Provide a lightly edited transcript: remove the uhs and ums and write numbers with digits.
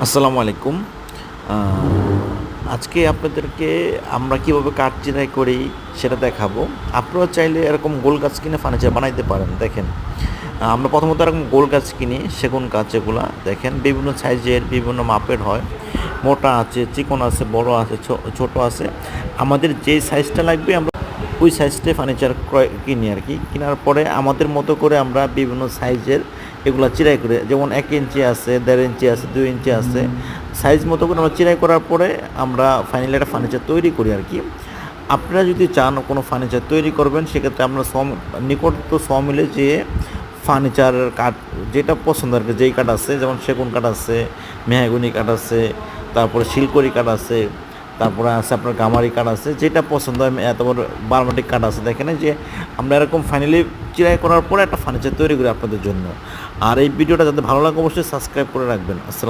আসসালামু আলাইকুম। আ আজকে আপনাদেরকে আমরা কিভাবে কাঠ চিরাই করি সেটা দেখাবো। আপনারা চাইলে এরকম গোল গাছ কিনে ফার্নিচার বানাইতে পারেন। দেখেন, আমরা প্রথমত এরকম গোল গাছ কিনি, সেগুন গাছ এগুলা। দেখেন বিভিন্ন সাইজের, বিভিন্ন মাপের হয়। মোটা আছে, চিকন আছে, বড় আছে, ছোট আছে। আমাদের যেই সাইজটা লাগবে আমরা ওই সাইজটাই ফার্নিচার কিনি আরকি। কেনার পরে আমাদের মতো করে আমরা বিভিন্ন সাইজের এগুলা চিরাই করে, যেমন ১ ইঞ্চি আছে, ১.৫ ইঞ্চি আছে, ২ ইঞ্চি আছে। সাইজ মতো করে আমরা চিরাই করার পরে আমরা ফাইনালি একটা ফার্নিচার তৈরি করি আরকি। আপনারা যদি চান কোনো ফার্নিচার তৈরি করবেন, সেক্ষেত্রে আমরা নিকটস্থ সমিলে যেয়ে ফার্নিচারের কাঠ যেটা পছন্দ আরকি, যেই কাঠ আছে, যেমন সেগুন কাঠ আছে, মেহগনি কাঠ আছে, তারপরে শিলকড়ি কাঠ আছে, তারপরে আছে আপনার গামারি কাঠ আছে, যেটা পছন্দ হয়। তারপর বার্মাটিক কাঠ আছে। দেখেন এই যে আমরা এরকম ফাইনালি চিরাই করার পরে একটা ফার্নিচার তৈরি করি আপনাদের জন্য। আর এই ভিডিওটা যাতে ভালো লাগে অবশ্যই সাবস্ক্রাইব করে রাখবেন। আসসালাম।